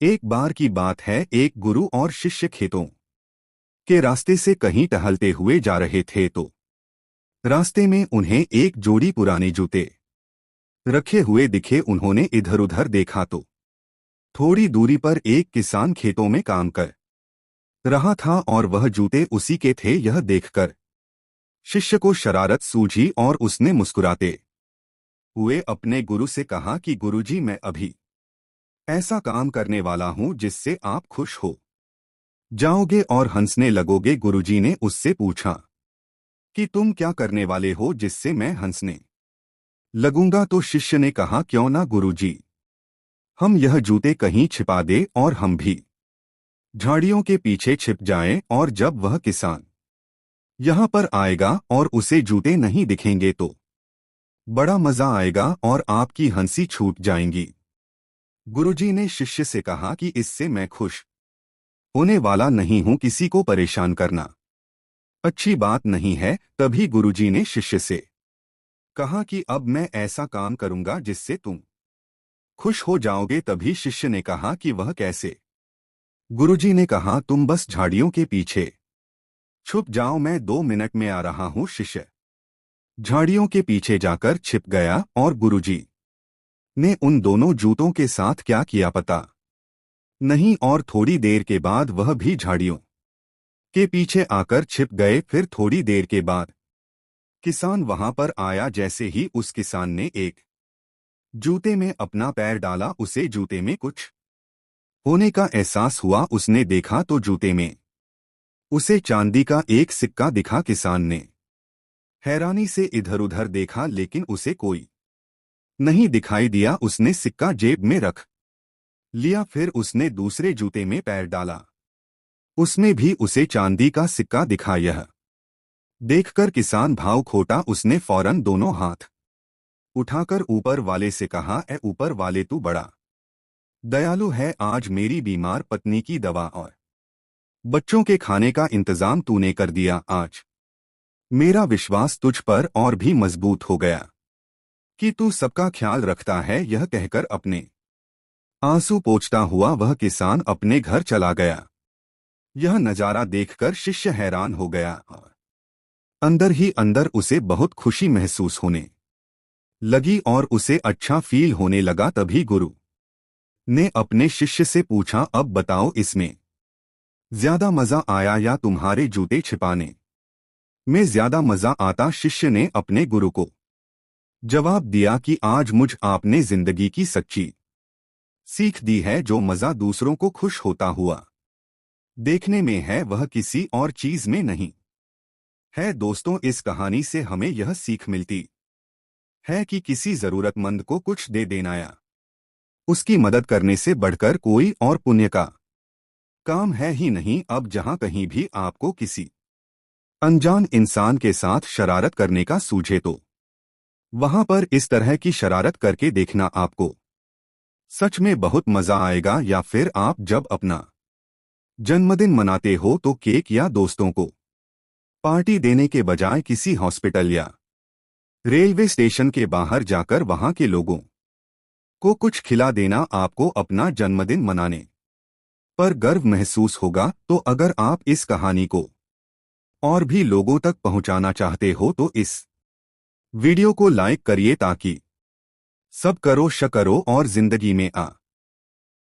एक बार की बात है, एक गुरु और शिष्य खेतों के रास्ते से कहीं टहलते हुए जा रहे थे तो रास्ते में उन्हें एक जोड़ी पुराने जूते रखे हुए दिखे। उन्होंने इधर उधर देखा तो थोड़ी दूरी पर एक किसान खेतों में काम कर रहा था और वह जूते उसी के थे। यह देखकर शिष्य को शरारत सूझी और उसने मुस्कुराते हुए अपने गुरु से कहा कि गुरुजी, मैं अभी ऐसा काम करने वाला हूं जिससे आप खुश हो जाओगे और हंसने लगोगे। गुरुजी ने उससे पूछा कि तुम क्या करने वाले हो जिससे मैं हंसने लगूंगा। तो शिष्य ने कहा, क्यों ना गुरुजी, हम यह जूते कहीं छिपा दे और हम भी झाड़ियों के पीछे छिप जाएं, और जब वह किसान यहां पर आएगा और उसे जूते नहीं दिखेंगे तो बड़ा मजा आएगा और आपकी हंसी छूट जाएंगी। गुरुजी ने शिष्य से कहा कि इससे मैं खुश होने वाला नहीं हूं, किसी को परेशान करना अच्छी बात नहीं है। तभी गुरुजी ने शिष्य से कहा कि अब मैं ऐसा काम करूंगा जिससे तुम खुश हो जाओगे। तभी शिष्य ने कहा कि वह कैसे। गुरुजी ने कहा, तुम बस झाड़ियों के पीछे छुप जाओ, मैं 2 मिनट में आ रहा हूं। शिष्य झाड़ियों के पीछे जाकर छिप गया और गुरुजी ने उन दोनों जूतों के साथ क्या किया पता नहीं, और थोड़ी देर के बाद वह भी झाड़ियों के पीछे आकर छिप गए। फिर थोड़ी देर के बाद किसान वहां पर आया। जैसे ही उस किसान ने एक जूते में अपना पैर डाला, उसे जूते में कुछ होने का एहसास हुआ। उसने देखा तो जूते में उसे चांदी का एक सिक्का दिखा। किसान ने हैरानी से इधर उधर देखा लेकिन उसे कोई नहीं दिखाई दिया। उसने सिक्का जेब में रख लिया। फिर उसने दूसरे जूते में पैर डाला, उसमें भी उसे चांदी का सिक्का दिखा। यह देखकर किसान भाव खोटा। उसने फौरन दोनों हाथ उठाकर ऊपर वाले से कहा, ए ऊपर वाले, तू बड़ा दयालु है। आज मेरी बीमार पत्नी की दवा और बच्चों के खाने का इंतजाम तूने कर दिया। आज मेरा विश्वास तुझ पर और भी मजबूत हो गया कि तू सबका ख्याल रखता है। यह कहकर अपने आंसू पोंछता हुआ वह किसान अपने घर चला गया। यह नजारा देखकर शिष्य हैरान हो गया और अंदर ही अंदर उसे बहुत खुशी महसूस होने लगी और उसे अच्छा फील होने लगा। तभी गुरु ने अपने शिष्य से पूछा, अब बताओ, इसमें ज्यादा मजा आया या तुम्हारे जूते छिपाने में ज्यादा मजा आता? शिष्य ने अपने गुरु को जवाब दिया कि आज मुझ आपने जिंदगी की सच्ची सीख दी है। जो मजा दूसरों को खुश होता हुआ देखने में है, वह किसी और चीज में नहीं है। दोस्तों, इस कहानी से हमें यह सीख मिलती है कि किसी जरूरतमंद को कुछ दे देना या उसकी मदद करने से बढ़कर कोई और पुण्य का काम है ही नहीं। अब जहां कहीं भी आपको किसी अनजान इंसान के साथ शरारत करने का सूझे तो वहां पर इस तरह की शरारत करके देखना, आपको सच में बहुत मजा आएगा। या फिर आप जब अपना जन्मदिन मनाते हो तो केक या दोस्तों को पार्टी देने के बजाय किसी हॉस्पिटल या रेलवे स्टेशन के बाहर जाकर वहां के लोगों को कुछ खिला देना आपको अपना जन्मदिन मनाने पर गर्व महसूस होगा। तो अगर आप इस कहानी को और भी लोगों तक पहुंचाना चाहते हो तो इस वीडियो को लाइक करिए ताकि सब करो श करो और जिंदगी में आ